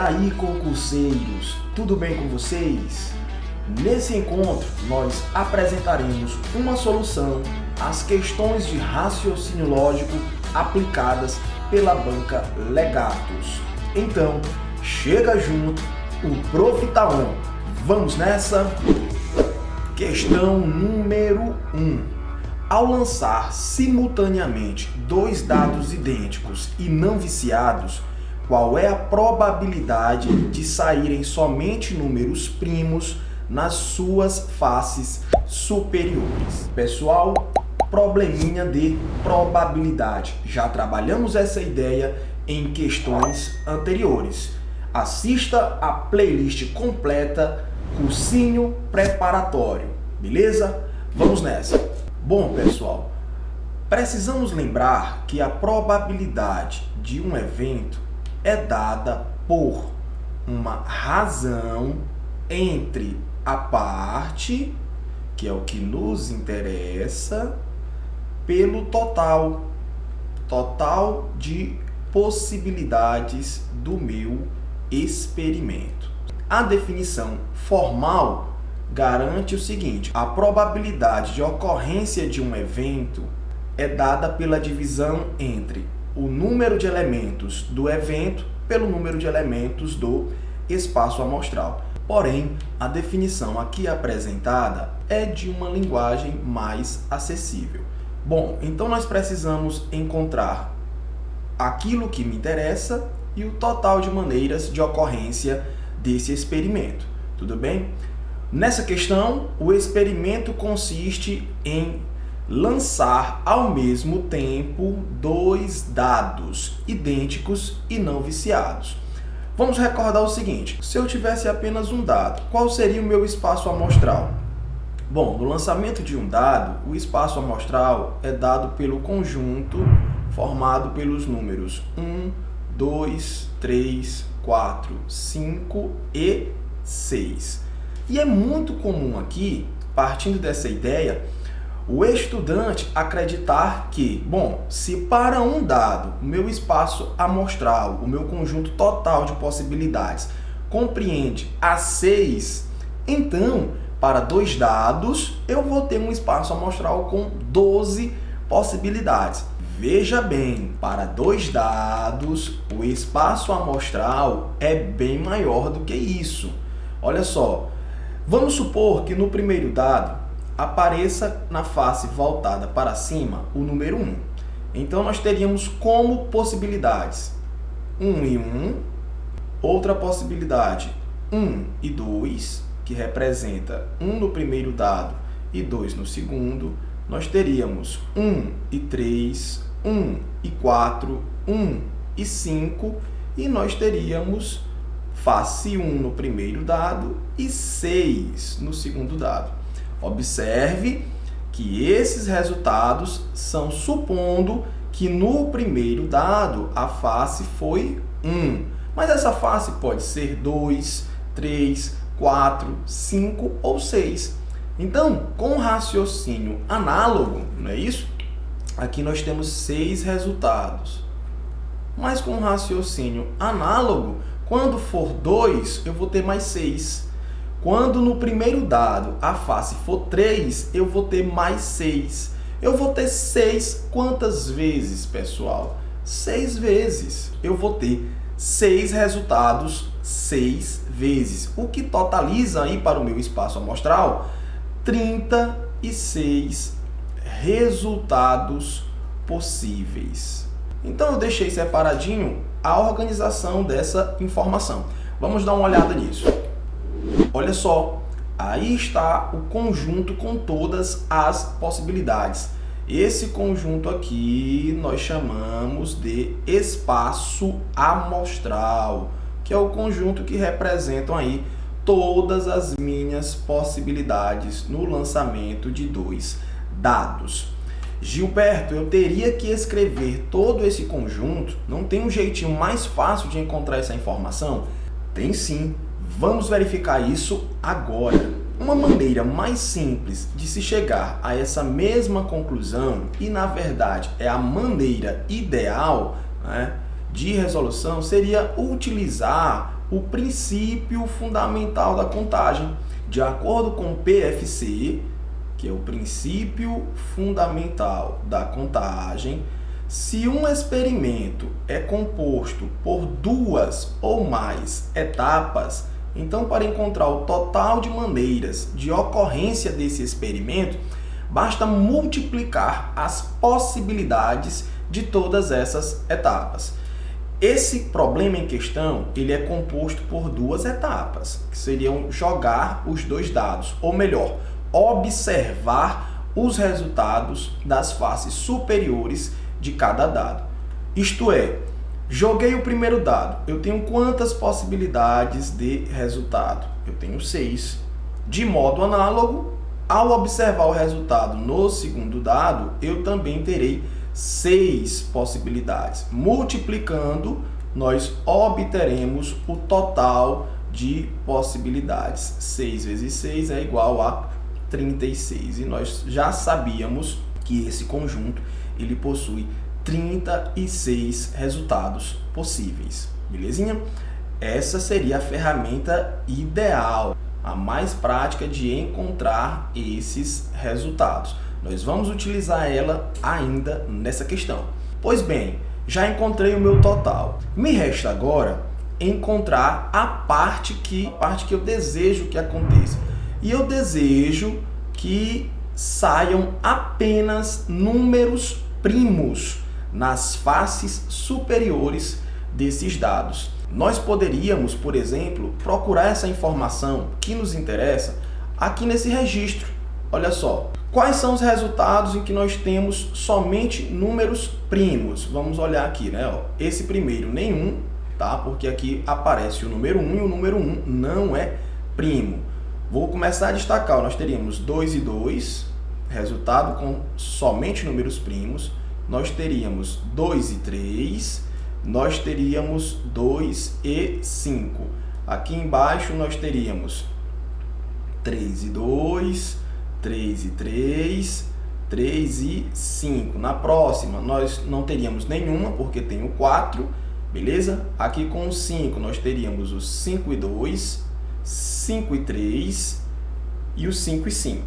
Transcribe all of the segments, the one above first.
aí, concurseiros, tudo bem com vocês? Nesse encontro, nós apresentaremos uma solução às questões de raciocínio lógico aplicadas pela banca Legatos. Então, chega junto, o Prof tá on. Vamos nessa? Questão número 1. Ao lançar simultaneamente dois dados idênticos e não viciados, qual é a probabilidade de saírem somente números primos nas suas faces superiores? Pessoal, probleminha de probabilidade. Já trabalhamos essa ideia em questões anteriores. Assista a playlist completa, cursinho preparatório, beleza? Vamos nessa. Bom, pessoal, precisamos lembrar que a probabilidade de um evento é dada por uma razão entre a parte, que é o que nos interessa, pelo total de possibilidades do meu experimento. A definição formal garante o seguinte: a probabilidade de ocorrência de um evento é dada pela divisão entre o número de elementos do evento pelo número de elementos do espaço amostral. Porém, a definição aqui apresentada é de uma linguagem mais acessível. Bom, então nós precisamos encontrar aquilo que me interessa e o total de maneiras de ocorrência desse experimento. Tudo bem? Nessa questão, o experimento consiste em lançar ao mesmo tempo dois dados idênticos e não viciados. Vamos recordar o seguinte: se eu tivesse apenas um dado, qual seria o meu espaço amostral? Bom, no lançamento de um dado, o espaço amostral é dado pelo conjunto formado pelos números 1, 2, 3, 4, 5 e 6. E é muito comum aqui, partindo dessa ideia, o estudante acreditar que, bom, se para um dado o meu espaço amostral, o meu conjunto total de possibilidades compreende a 6, então, para dois dados, eu vou ter um espaço amostral com 12 possibilidades. Veja bem, para dois dados, o espaço amostral é bem maior do que isso. Olha só. Vamos supor que no primeiro dado apareça na face voltada para cima o número 1. Então nós teríamos como possibilidades 1 e 1, outra possibilidade 1 e 2, que representa 1 no primeiro dado e 2 no segundo. Nós teríamos 1 e 3, 1 e 4, 1 e 5, e nós teríamos face 1 no primeiro dado e 6 no segundo dado. Observe que esses resultados são supondo que no primeiro dado a face foi 1. Mas essa face pode ser 2, 3, 4, 5 ou 6. Então, com raciocínio análogo, não é isso? Aqui nós temos 6 resultados. Mas com raciocínio análogo, quando for 2, eu vou ter mais 6. Quando no primeiro dado a face for 3, eu vou ter mais 6. Eu vou ter 6 quantas vezes, pessoal? 6 vezes. Eu vou ter 6 resultados 6 vezes, o que totaliza aí para o meu espaço amostral 36 resultados possíveis. Então eu deixei separadinho a organização dessa informação. Vamos dar uma olhada nisso. Olha só, aí está o conjunto com todas as possibilidades. Esse conjunto aqui nós chamamos de espaço amostral, que é o conjunto que representam aí todas as minhas possibilidades no lançamento de dois dados. Gilberto, eu teria que escrever todo esse conjunto? Não tem um jeitinho mais fácil de encontrar essa informação? Tem sim. Vamos verificar isso agora. Uma maneira mais simples de se chegar a essa mesma conclusão, e na verdade é a maneira ideal, né, de resolução seria utilizar o princípio fundamental da contagem. De acordo com o PFC, que é o princípio fundamental da contagem, se um experimento é composto por duas ou mais etapas, então para encontrar o total de maneiras de ocorrência desse experimento, basta multiplicar as possibilidades de todas essas etapas. Esse problema em questão, ele é composto por duas etapas, que seriam jogar os dois dados, ou melhor, observar os resultados das faces superiores de cada dado. Isto é, joguei o primeiro dado, eu tenho quantas possibilidades de resultado? Eu tenho 6. De modo análogo, ao observar o resultado no segundo dado, eu também terei 6 possibilidades. Multiplicando, nós obteremos o total de possibilidades. 6 vezes 6 é igual a 36. E nós já sabíamos que esse conjunto ele possui 36 resultados possíveis. Belezinha? Essa seria a ferramenta ideal, a mais prática de encontrar esses resultados. Nós vamos utilizar ela ainda nessa questão. Pois bem, já encontrei o meu total. Me resta agora encontrar a parte que eu desejo que aconteça. E eu desejo que saiam apenas números primos nas faces superiores desses dados. Nós poderíamos, por exemplo, procurar essa informação que nos interessa aqui nesse registro. Olha só, quais são os resultados em que nós temos somente números primos? Vamos olhar aqui, né? Esse primeiro, nenhum, tá? Porque aqui aparece o número 1 e o número 1 não é primo. Vou começar a destacar, nós teríamos 2 e 2, resultado com somente números primos. Nós teríamos 2 e 3, nós teríamos 2 e 5. Aqui embaixo nós teríamos 3 e 2, 3 e 3, 3 e 5. Na próxima, nós não teríamos nenhuma, porque tem o 4, beleza? Aqui com o 5, nós teríamos o 5 e 2, 5 e 3 e o 5 e 5.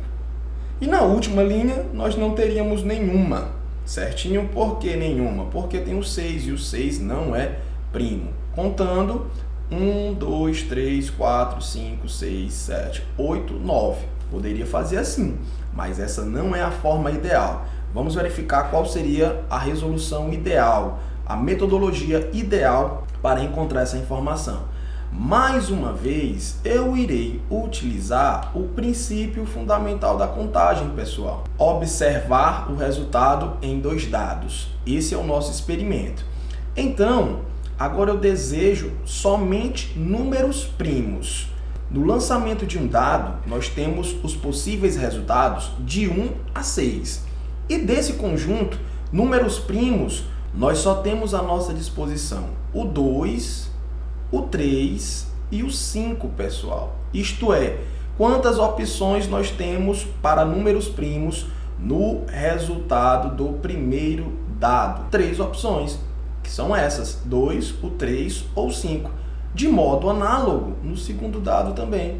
E na última linha, nós não teríamos nenhuma, certinho? Por que nenhuma? Porque tem o 6 e o 6 não é primo. Contando, 1, 2, 3, 4, 5, 6, 7, 8, 9. Poderia fazer assim, mas essa não é a forma ideal. Vamos verificar qual seria a resolução ideal, a metodologia ideal para encontrar essa informação. Mais uma vez, eu irei utilizar o princípio fundamental da contagem, pessoal. Observar o resultado em dois dados. Esse é o nosso experimento. Então, agora eu desejo somente números primos. No lançamento de um dado, nós temos os possíveis resultados de 1 a 6. E desse conjunto, números primos, nós só temos à nossa disposição o 2, o 3 e o 5, pessoal. Isto é, quantas opções nós temos para números primos no resultado do primeiro dado? 3 opções, que são essas, 2, o 3 ou 5. De modo análogo, no segundo dado também.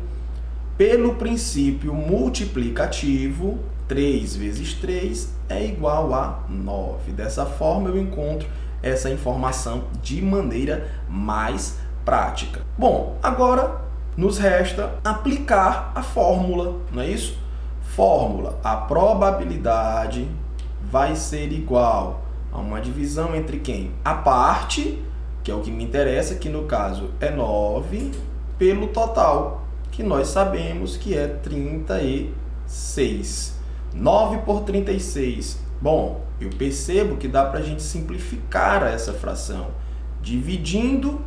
Pelo princípio multiplicativo, 3 vezes 3 é igual a 9. Dessa forma, eu encontro essa informação de maneira mais prática. Bom, agora nos resta aplicar a fórmula, não é isso? Fórmula, a probabilidade vai ser igual a uma divisão entre quem? A parte, que é o que me interessa, que no caso é 9, pelo total, que nós sabemos que é 36. 9 por 36. Bom, eu percebo que dá para a gente simplificar essa fração, dividindo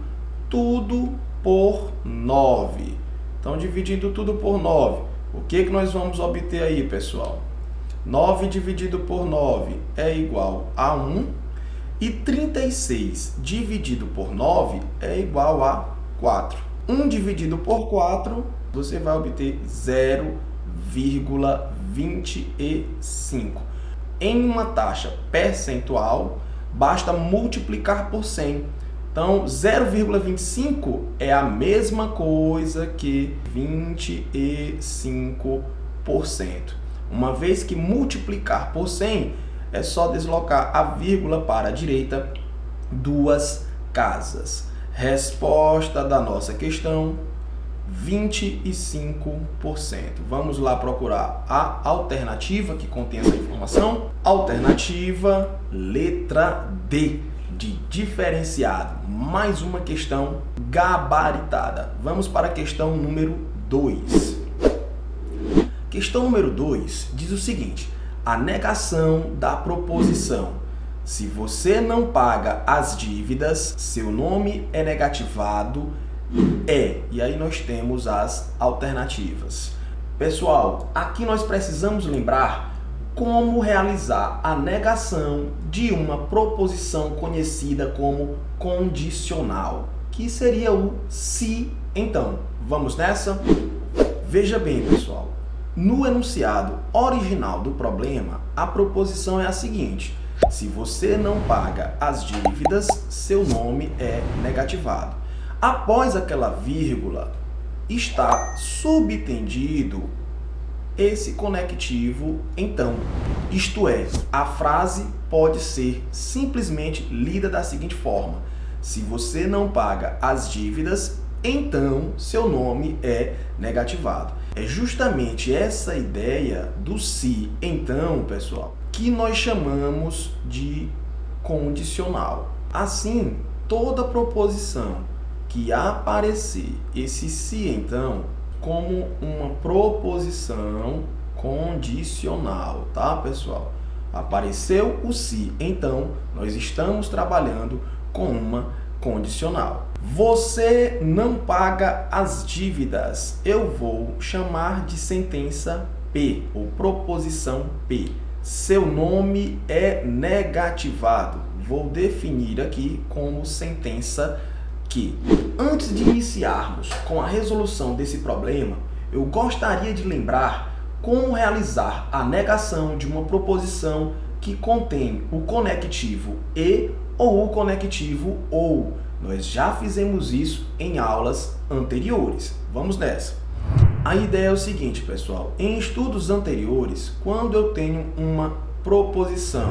tudo por 9. Então, dividindo tudo por 9, o que nós vamos obter aí, pessoal? 9 dividido por 9 é igual a 1. E 36 dividido por 9 é igual a 4. 1 dividido por 4, você vai obter 0,25. Em uma taxa percentual, basta multiplicar por 100. Então, 0,25 é a mesma coisa que 25%. Uma vez que multiplicar por 100, é só deslocar a vírgula para a direita 2 casas. Resposta da nossa questão, 25%. Vamos lá procurar a alternativa que contém essa informação. Alternativa letra D, de diferenciado. Mais uma questão gabaritada. Vamos para a questão número 2. Questão número 2 diz o seguinte: a negação da proposição: se você não paga as dívidas, seu nome é negativado, e aí nós temos as alternativas. Pessoal, aqui nós precisamos lembrar como realizar a negação de uma proposição conhecida como condicional, que seria o se então. Vamos nessa? Veja bem, pessoal, no enunciado original do problema, a proposição é a seguinte: se você não paga as dívidas, seu nome é negativado. Após aquela vírgula, está subtendido esse conectivo então. Isto é, a frase pode ser simplesmente lida da seguinte forma: se você não paga as dívidas, então seu nome é negativado. É justamente essa ideia do se então, pessoal, que nós chamamos de condicional. Assim, toda proposição que aparecer esse se então como uma proposição condicional, tá, pessoal? Apareceu o se, então nós estamos trabalhando com uma condicional. Você não paga as dívidas. Eu vou chamar de sentença P, ou proposição P. Seu nome é negativado. Vou definir aqui como sentença Q. Antes de iniciarmos com a resolução desse problema, eu gostaria de lembrar como realizar a negação de uma proposição que contém o conectivo e ou o conectivo ou. Nós já fizemos isso em aulas anteriores. Vamos nessa. A ideia é o seguinte, pessoal. Em estudos anteriores, quando eu tenho uma proposição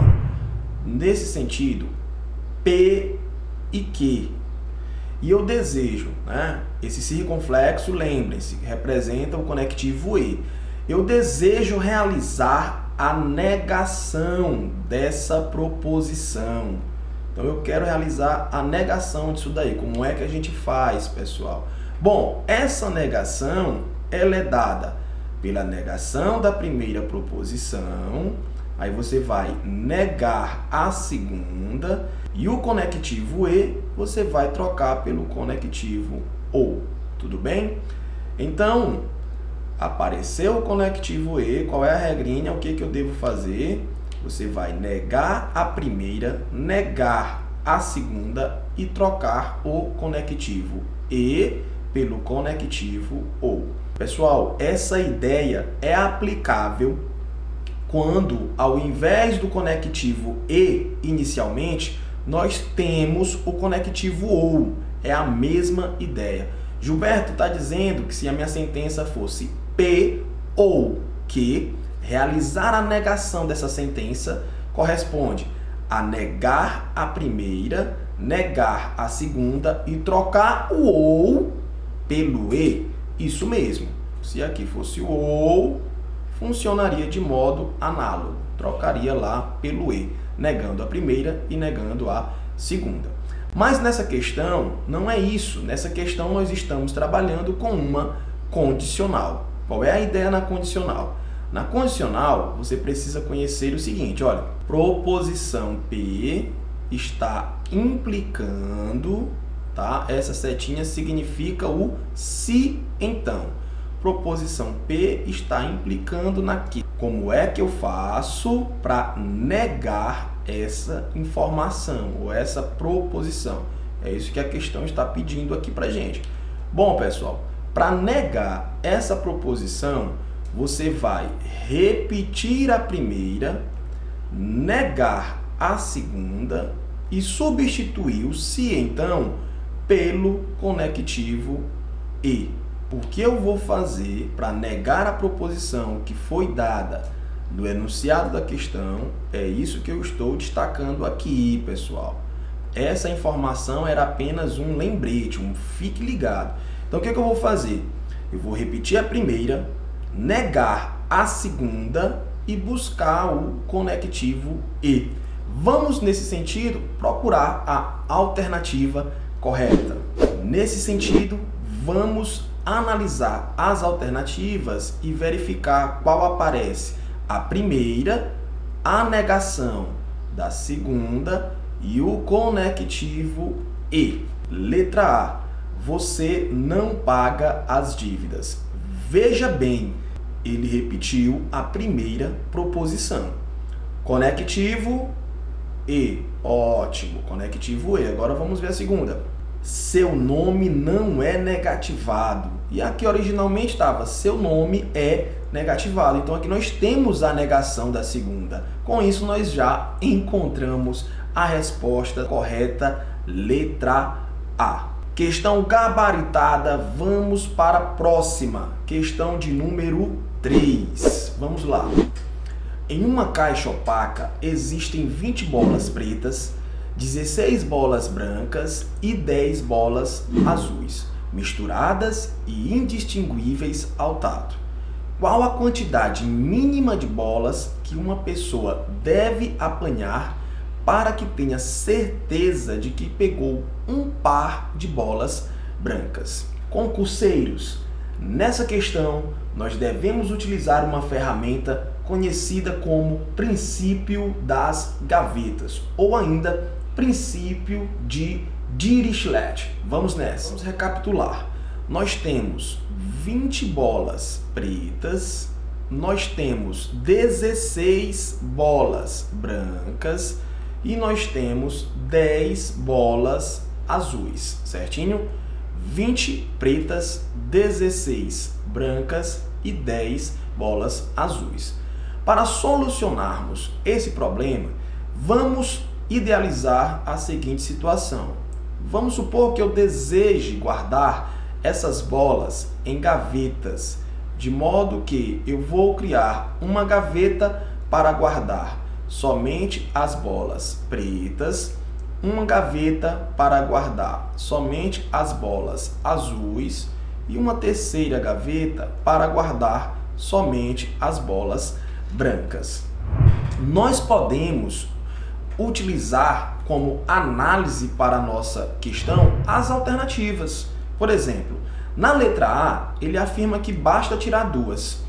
nesse sentido, P e Q, e eu desejo, esse circunflexo, lembrem-se, representa o conectivo E. Eu desejo realizar a negação dessa proposição. Então eu quero realizar a negação disso daí. Como é que a gente faz, pessoal? Bom, essa negação ela é dada pela negação da primeira proposição, aí você vai negar a segunda, e o conectivo E você vai trocar pelo conectivo OU, tudo bem? Então, apareceu o conectivo E, qual é a regrinha, o que eu devo fazer? Você vai negar a primeira, negar a segunda e trocar o conectivo E pelo conectivo OU. Pessoal, essa ideia é aplicável quando, ao invés do conectivo E inicialmente, nós temos o conectivo OU. É a mesma ideia. Gilberto está dizendo que se a minha sentença fosse P ou Q, realizar a negação dessa sentença corresponde a negar a primeira, negar a segunda e trocar o OU pelo E. Isso mesmo. Se aqui fosse o OU, funcionaria de modo análogo. Trocaria lá pelo E, negando a primeira e negando a segunda. Mas nessa questão, não é isso. Nessa questão, nós estamos trabalhando com uma condicional. Qual é a ideia na condicional? Na condicional, você precisa conhecer o seguinte, olha, proposição P está implicando, tá? Essa setinha significa o se então. Proposição P está implicando na Q. Como é que eu faço para negar essa informação ou essa proposição? É isso que a questão está pedindo aqui para gente. Bom, pessoal, para negar essa proposição, você vai repetir a primeira, negar a segunda e substituiu-se então pelo conectivo e. O que eu vou fazer para negar a proposição que foi dada no enunciado da questão é isso que eu estou destacando aqui, pessoal. Essa informação era apenas um lembrete, um fique ligado. Então, o que eu vou fazer? Eu vou repetir a primeira, negar a segunda e buscar o conectivo e. Vamos, nesse sentido, procurar a alternativa correta. Nesse sentido, vamos analisar as alternativas e verificar qual aparece. A primeira, a negação da segunda e o conectivo e. Letra A. Você não paga as dívidas. Veja bem, ele repetiu a primeira proposição. Conectivo e. Ótimo, conectivo e. Agora vamos ver a segunda. Seu nome não é negativado. E aqui originalmente estava, seu nome é negativado. Então aqui nós temos a negação da segunda. Com isso nós já encontramos a resposta correta, letra A. Questão gabaritada, vamos para a próxima. Questão de número 3. Vamos lá. Em uma caixa opaca existem 20 bolas pretas, 16 bolas brancas e 10 bolas azuis, misturadas e indistinguíveis ao tato. Qual a quantidade mínima de bolas que uma pessoa deve apanhar para que tenha certeza de que pegou um par de bolas brancas? Concurseiros, nessa questão nós devemos utilizar uma ferramenta conhecida como princípio das gavetas ou ainda princípio de Dirichlet. Vamos nessa. Vamos recapitular. Nós temos 20 bolas pretas, nós temos 16 bolas brancas e nós temos 10 bolas azuis, certinho? 20 pretas, 16 brancas e 10 bolas azuis. Para solucionarmos esse problema, vamos idealizar a seguinte situação. Vamos supor que eu deseje guardar essas bolas em gavetas, de modo que eu vou criar uma gaveta para guardar somente as bolas pretas, uma gaveta para guardar somente as bolas azuis e uma terceira gaveta para guardar somente as bolas brancas. Nós podemos utilizar como análise para a nossa questão as alternativas. Por exemplo, na letra A, ele afirma que basta tirar duas.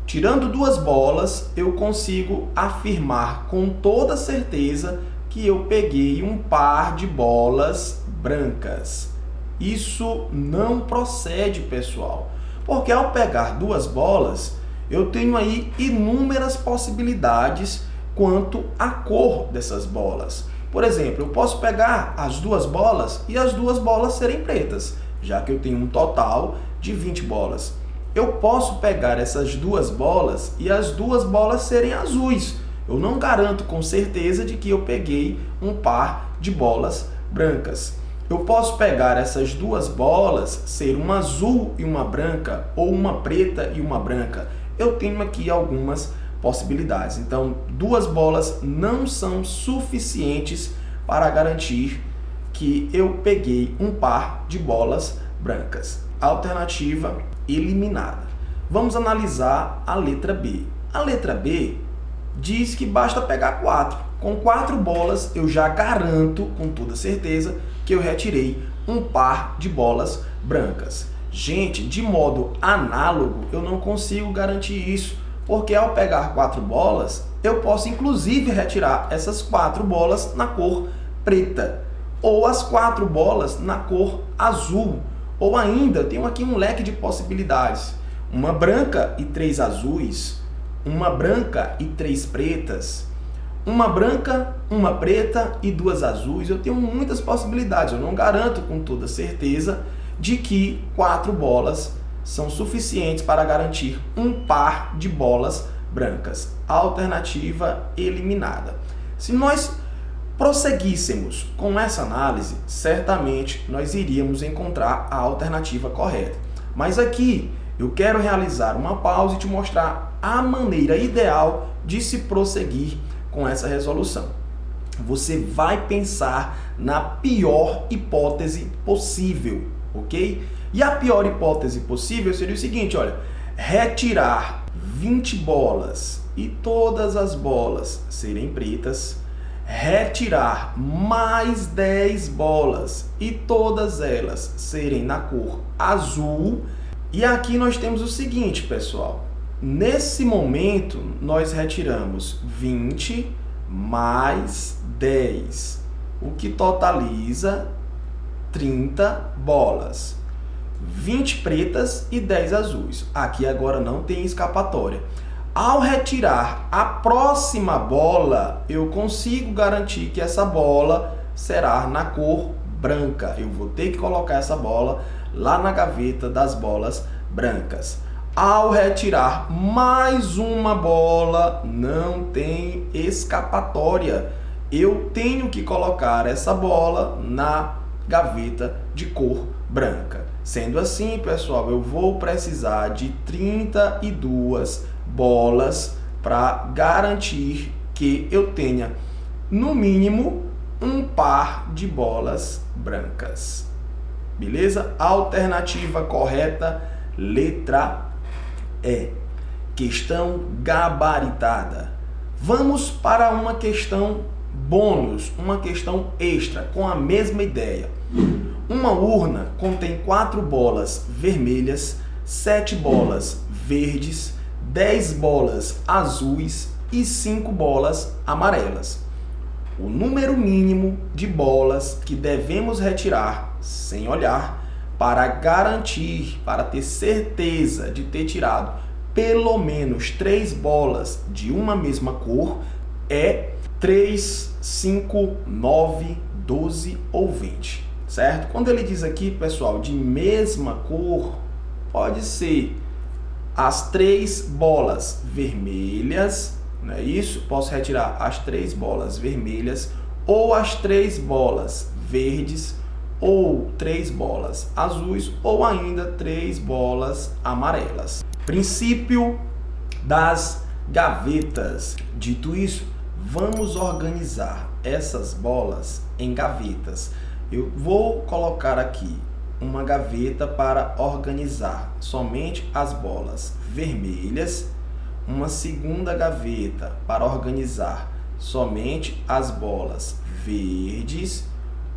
Tirando duas bolas, eu consigo afirmar com toda certeza que eu peguei um par de bolas brancas. Isso não procede, pessoal, porque ao pegar duas bolas, eu tenho aí inúmeras possibilidades quanto à cor dessas bolas. Por exemplo, eu posso pegar as duas bolas e as duas bolas serem pretas, já que eu tenho um total de 20 bolas. Eu posso pegar essas duas bolas e as duas bolas serem azuis. Eu não garanto com certeza de que eu peguei um par de bolas brancas. Eu posso pegar essas duas bolas, ser uma azul e uma branca, ou uma preta e uma branca. Eu tenho aqui algumas possibilidades. Então, duas bolas não são suficientes para garantir que eu peguei um par de bolas brancas. Alternativa eliminada. Vamos analisar a letra B. A letra B diz que basta pegar 4. Com 4 bolas, eu já garanto com toda certeza que eu retirei um par de bolas brancas. Gente, de modo análogo, eu não consigo garantir isso, porque ao pegar 4 bolas, eu posso inclusive retirar essas 4 bolas na cor preta, ou as 4 bolas na cor azul, ou ainda, tenho aqui um leque de possibilidades, uma branca e 3 azuis, uma branca e 3 pretas, uma branca, uma preta e 2 azuis. Eu tenho muitas possibilidades, eu não garanto com toda certeza de que 4 bolas são suficientes para garantir um par de bolas brancas. Alternativa eliminada. Se nós prosseguíssemos com essa análise, certamente nós iríamos encontrar a alternativa correta. Mas aqui eu quero realizar uma pausa e te mostrar a maneira ideal de se prosseguir com essa resolução. Você vai pensar na pior hipótese possível, ok? E a pior hipótese possível seria o seguinte, olha, retirar 20 bolas e todas as bolas serem pretas, retirar mais 10 bolas e todas elas serem na cor azul. E aqui nós temos o seguinte, pessoal, nesse momento nós retiramos 20 mais 10, o que totaliza 30 bolas. 20 pretas e 10 azuis. Aqui agora não tem escapatória. Ao retirar a próxima bola, eu consigo garantir que essa bola será na cor branca. Eu vou ter que colocar essa bola lá na gaveta das bolas brancas. Ao retirar mais uma bola, não tem escapatória. Eu tenho que colocar essa bola na gaveta de cor branca. Sendo assim, pessoal, eu vou precisar de 32 bolas para garantir que eu tenha, no mínimo, um par de bolas brancas. Beleza? Alternativa correta, letra E. Questão gabaritada. Vamos para uma questão bônus, uma questão extra, com a mesma ideia. Uma urna contém 4 bolas vermelhas, 7 bolas verdes, 10 bolas azuis e 5 bolas amarelas. O número mínimo de bolas que devemos retirar sem olhar para garantir, para ter certeza de ter tirado pelo menos 3 bolas de uma mesma cor é 3, 5, 9, 12 ou 20. Certo? Quando ele diz aqui, pessoal, de mesma cor, pode ser as 3 bolas vermelhas, não é isso? Posso retirar as 3 bolas vermelhas, ou as 3 bolas verdes, ou 3 bolas azuis, ou ainda 3 bolas amarelas. Princípio das gavetas. Dito isso, vamos organizar essas bolas em gavetas. Eu vou colocar aqui uma gaveta para organizar somente as bolas vermelhas, uma segunda gaveta para organizar somente as bolas verdes,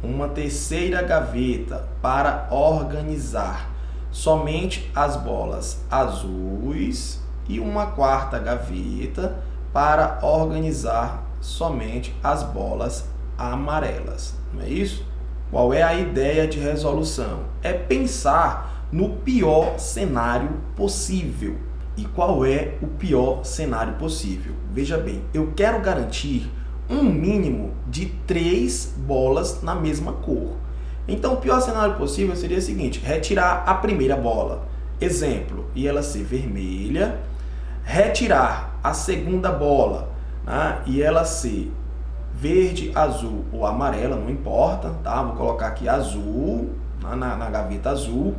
uma terceira gaveta para organizar somente as bolas azuis e uma quarta gaveta para organizar somente as bolas amarelas. Não é isso? Qual é a ideia de resolução? É pensar no pior cenário possível. E qual é o pior cenário possível? Veja bem, eu quero garantir um mínimo de 3 bolas na mesma cor. Então, o pior cenário possível seria o seguinte: retirar a primeira bola, exemplo, e ela ser vermelha, retirar a segunda bola, né, e ela ser verde, azul ou amarela, não importa, tá? Vou colocar aqui azul, na gaveta azul.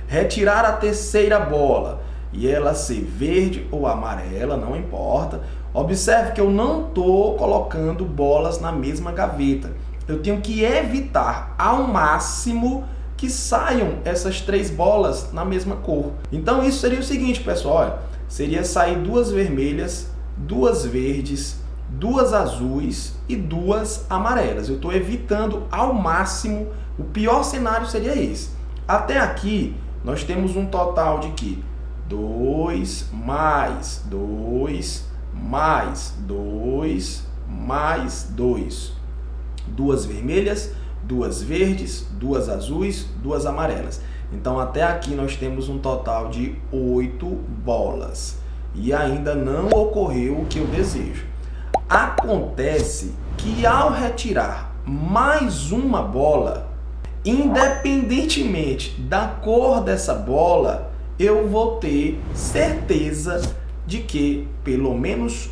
Retirar a terceira bola e ela ser verde ou amarela, não importa. Observe que eu não estou colocando bolas na mesma gaveta. Eu tenho que evitar ao máximo que saiam essas 3 bolas na mesma cor. Então isso seria o seguinte, pessoal, olha, seria sair 2 vermelhas, 2 verdes, 2 azuis e 2 amarelas. Eu estou evitando ao máximo, o pior cenário seria esse. Até aqui, nós temos um total de que 2 mais 2 mais 2 mais 2. 2 vermelhas, 2 verdes, 2 azuis, 2 amarelas. Então, até aqui nós temos um total de 8 bolas. E ainda não ocorreu o que eu desejo. Acontece que ao retirar mais uma bola, independentemente da cor dessa bola, eu vou ter certeza de que, pelo menos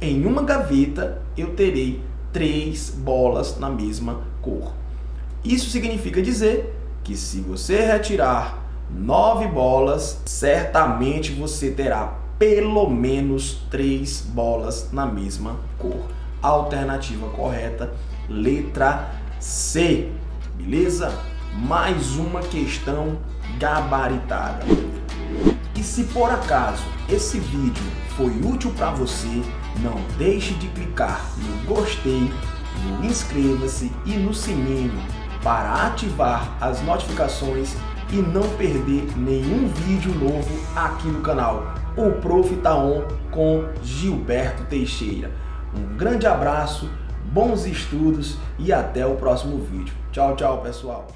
em uma gaveta, eu terei 3 bolas na mesma cor. Isso significa dizer que se você retirar 9 bolas, certamente você terá pelo menos 3 bolas na mesma cor. Alternativa correta, letra C. Beleza? Mais uma questão gabaritada. E se por acaso esse vídeo foi útil para você, não deixe de clicar no gostei, no inscreva-se e no sininho para ativar as notificações e não perder nenhum vídeo novo aqui no canal. O Prof. Tá On com Gilberto Teixeira. Um grande abraço, bons estudos e até o próximo vídeo. Tchau, tchau, pessoal.